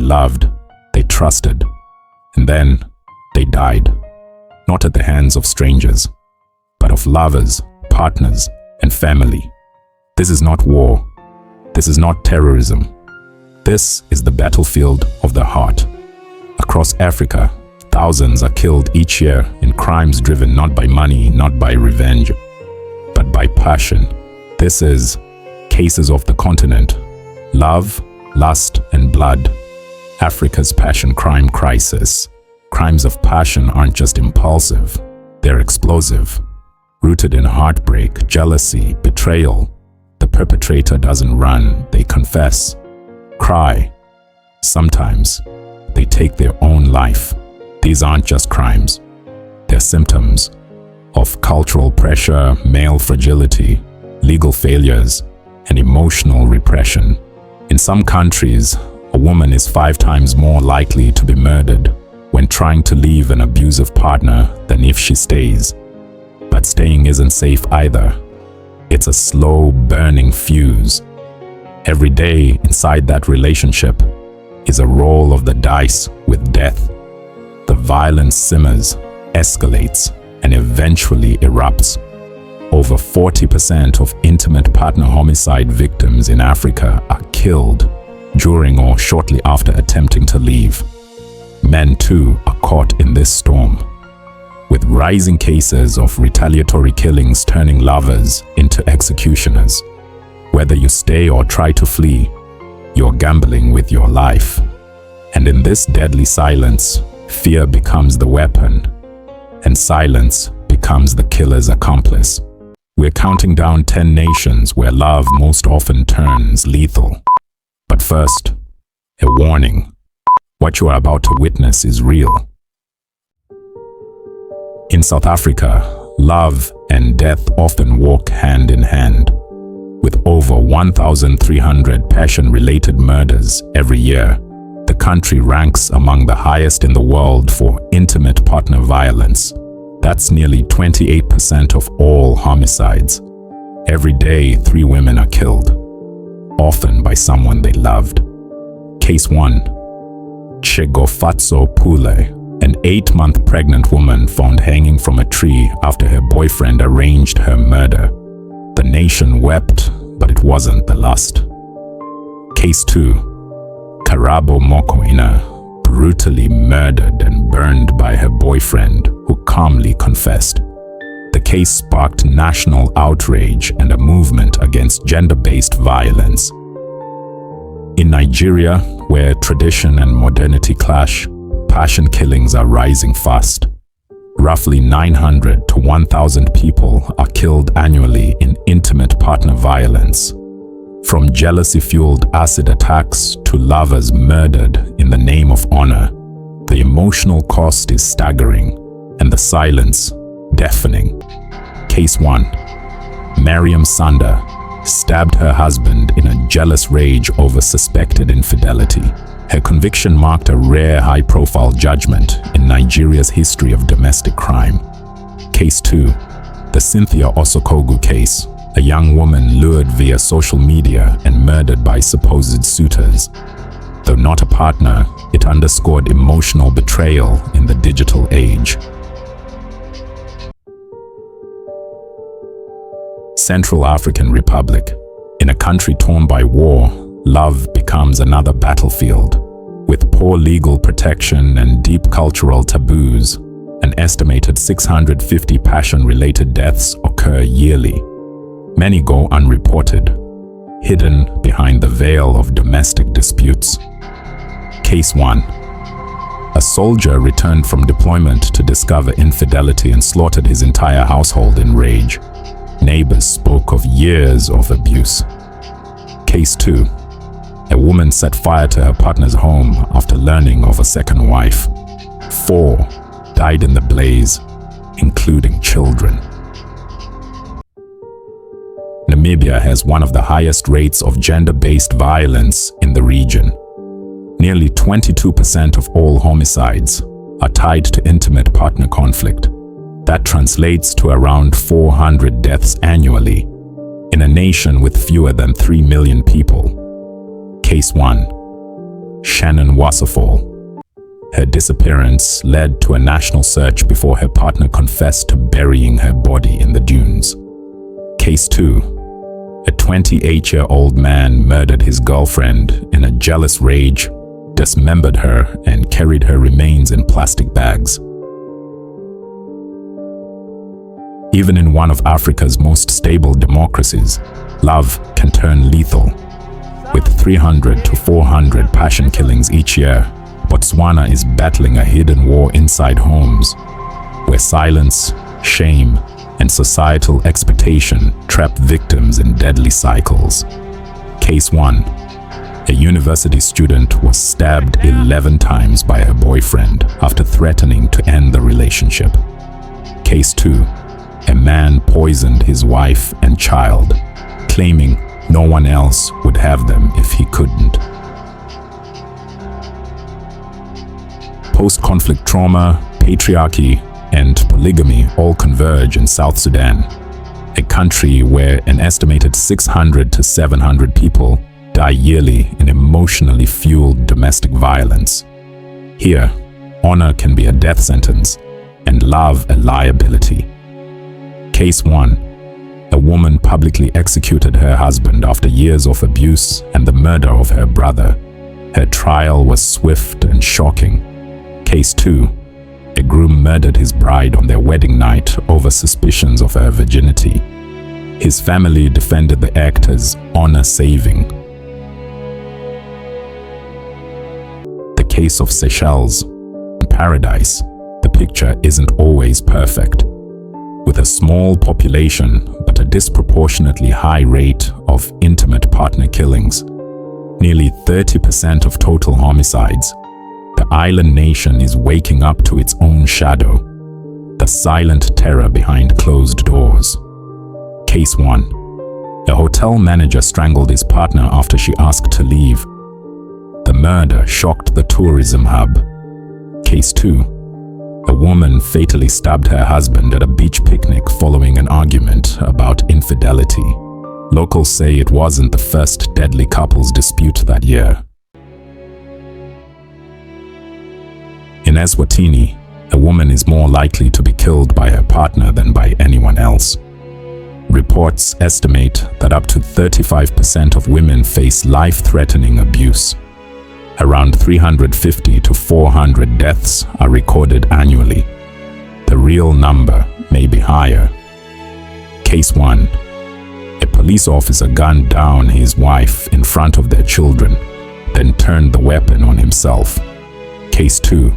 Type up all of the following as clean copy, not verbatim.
loved, they trusted, and then they died. Not at the hands of strangers, but of lovers, partners, and family. This is not war. This is not terrorism. This is the battlefield of the heart. Across Africa, thousands are killed each year in crimes driven not by money, not by revenge, but by passion. This is Cases of the Continent. Love, lust, and blood. Africa's passion crime crisis. Crimes of passion aren't just impulsive, they're explosive. Rooted in heartbreak, jealousy, betrayal. The perpetrator doesn't run, they confess, cry. Sometimes, they take their own life. These aren't just crimes. They're symptoms of cultural pressure, male fragility, legal failures, and emotional repression. In some countries, a woman is 5 times more likely to be murdered when trying to leave an abusive partner than if she stays. But staying isn't safe either. It's a slow, burning fuse. Every day inside that relationship is a roll of the dice with death. The violence simmers, escalates, and eventually erupts. Over 40% of intimate partner homicide victims in Africa are killed during or shortly after attempting to leave. Men too are caught in this storm, with rising cases of retaliatory killings turning lovers into executioners. Whether you stay or try to flee, you're gambling with your life. And in this deadly silence, fear becomes the weapon, and silence becomes the killer's accomplice. We're counting down 10 nations where love most often turns lethal. But first, a warning. What you are about to witness is real. In South Africa, love and death often walk hand in hand. With over 1,300 passion-related murders every year, the country ranks among the highest in the world for intimate partner violence. That's nearly 28% of all homicides. Every day, 3 women are killed, often by someone they loved. Case 1. Chigofatso Pule, an 8-month pregnant woman found hanging from a tree after her boyfriend arranged her murder. The nation wept, but it wasn't the last. Case 2. Karabo Mokoena, brutally murdered and burned by her boyfriend, who calmly confessed. The case sparked national outrage and a movement against gender-based violence. In Nigeria, where tradition and modernity clash, passion killings are rising fast. Roughly 900 to 1,000 people are killed annually in intimate partner violence. From jealousy-fueled acid attacks to lovers murdered in the name of honor, the emotional cost is staggering and the silence deafening. Case 1. Mariam Sanda stabbed her husband in a jealous rage over suspected infidelity. Her conviction marked a rare high-profile judgment in Nigeria's history of domestic crime. Case 2. The Cynthia Osokogu case, a young woman lured via social media and murdered by supposed suitors. Though not a partner, it underscored emotional betrayal in the digital age. Central African Republic. In a country torn by war, love becomes another battlefield. With poor legal protection and deep cultural taboos, an estimated 650 passion-related deaths occur yearly. Many go unreported, hidden behind the veil of domestic disputes. Case 1. A soldier returned from deployment to discover infidelity and slaughtered his entire household in rage. Neighbors spoke of years of abuse. Case 2. A woman set fire to her partner's home after learning of a second wife. 4 died in the blaze, including children. Namibia has one of the highest rates of gender-based violence in the region. Nearly 22% of all homicides are tied to intimate partner conflict. That translates to around 400 deaths annually in a nation with fewer than 3 million people. Case 1. Shannon Wassefall. Her disappearance led to a national search before her partner confessed to burying her body in the dunes. Case 2. A 28-year-old man murdered his girlfriend in a jealous rage, dismembered her, and carried her remains in plastic bags. Even in one of Africa's most stable democracies, love can turn lethal. With 300 to 400 passion killings each year, Botswana is battling a hidden war inside homes, where silence, shame, and societal expectation trap victims in deadly cycles. Case 1. A university student was stabbed 11 times by her boyfriend after threatening to end the relationship. Case 2. A man poisoned his wife and child, claiming no one else would have them if he couldn't. Post-conflict trauma, patriarchy, and polygamy all converge in South Sudan, a country where an estimated 600 to 700 people die yearly in emotionally fueled domestic violence. Here, honor can be a death sentence and love a liability. Case 1. A woman publicly executed her husband after years of abuse and the murder of her brother. Her trial was swift and shocking. Case 2. A groom murdered his bride on their wedding night over suspicions of her virginity. His family defended the act as honor-saving. The case of Seychelles. In paradise, the picture isn't always perfect. With a small population but a disproportionately high rate of intimate partner killings, nearly 30% of total homicides, the island nation is waking up to its own shadow, the silent terror behind closed doors. Case 1. A hotel manager strangled his partner after she asked to leave. The murder shocked the tourism hub. Case 2. A woman fatally stabbed her husband at a beach picnic following an argument about infidelity. Locals say it wasn't the first deadly couples dispute that year. In Eswatini, a woman is more likely to be killed by her partner than by anyone else. Reports estimate that up to 35% of women face life-threatening abuse. Around 350 to 400 deaths are recorded annually. The real number may be higher. Case 1. A police officer gunned down his wife in front of their children, then turned the weapon on himself. Case 2.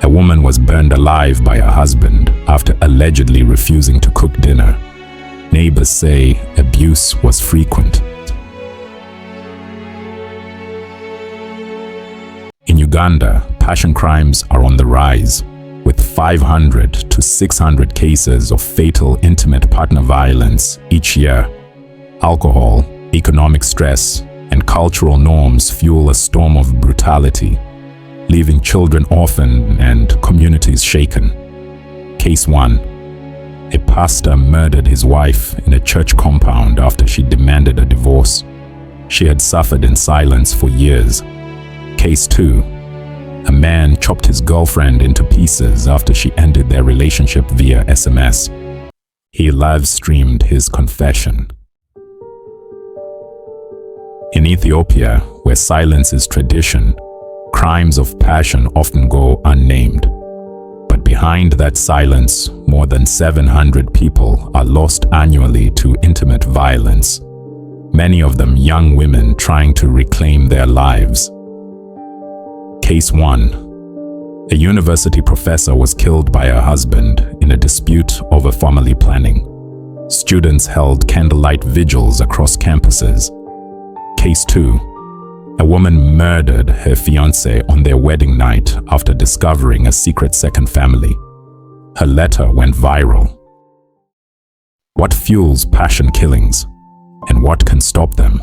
A woman was burned alive by her husband after allegedly refusing to cook dinner. Neighbors say abuse was frequent. In Uganda, passion crimes are on the rise, with 500 to 600 cases of fatal intimate partner violence each year. Alcohol, economic stress, and cultural norms fuel a storm of brutality, leaving children orphaned and communities shaken. Case 1. A pastor murdered his wife in a church compound after she demanded a divorce. She had suffered in silence for years. Case 2. A man chopped his girlfriend into pieces after she ended their relationship via SMS. He live-streamed his confession. In Ethiopia, where silence is tradition, crimes of passion often go unnamed. But behind that silence, more than 700 people are lost annually to intimate violence, many of them young women trying to reclaim their lives. Case 1. A university professor was killed by her husband in a dispute over family planning. Students held candlelight vigils across campuses. Case 2. A woman murdered her fiancé on their wedding night after discovering a secret second family. Her letter went viral. What fuels passion killings, and what can stop them?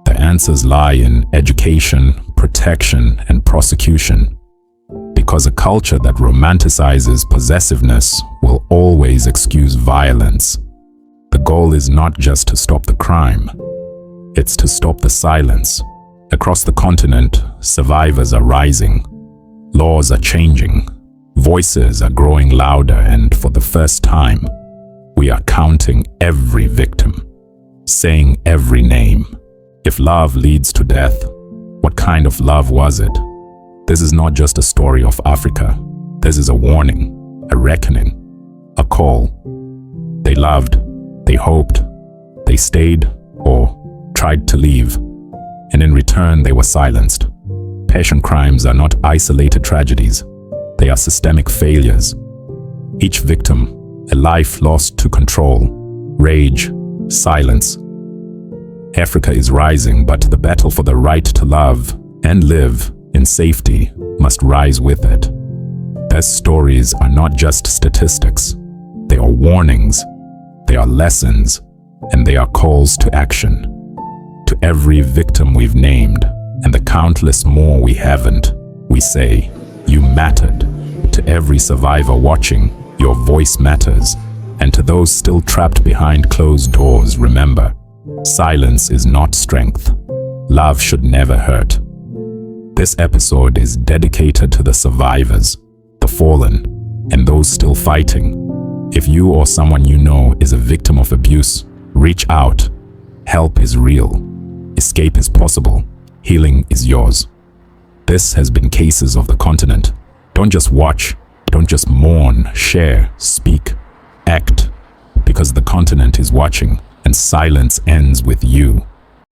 The answers lie in education, protection, and prosecution. Because a culture that romanticizes possessiveness will always excuse violence. The goal is not just to stop the crime, it's to stop the silence, Across the continent, survivors are rising. Laws are changing. Voices are growing louder, and for the first time, we are counting every victim, saying every name. If love leads to death, what kind of love was it? This is not just a story of Africa. This is a warning, a reckoning, a call. They loved, they hoped, they stayed or tried to leave, and in return they were silenced. Passion crimes are not isolated tragedies. They are systemic failures. Each victim, a life lost to control, rage, silence. Africa is rising, but the battle for the right to love and live in safety must rise with it. These stories are not just statistics. They are warnings, they are lessons, and they are calls to action. To every victim we've named, and the countless more we haven't, we say, you mattered. To every survivor watching, your voice matters. And to those still trapped behind closed doors, remember, silence is not strength. Love should never hurt. This episode is dedicated to the survivors, the fallen, and those still fighting. If you or someone you know is a victim of abuse, reach out. Help is real. Escape is possible. Healing is yours. This has been Cases of the Continent. Don't just watch, don't just mourn, share, speak, act, because the continent is watching, and silence ends with you.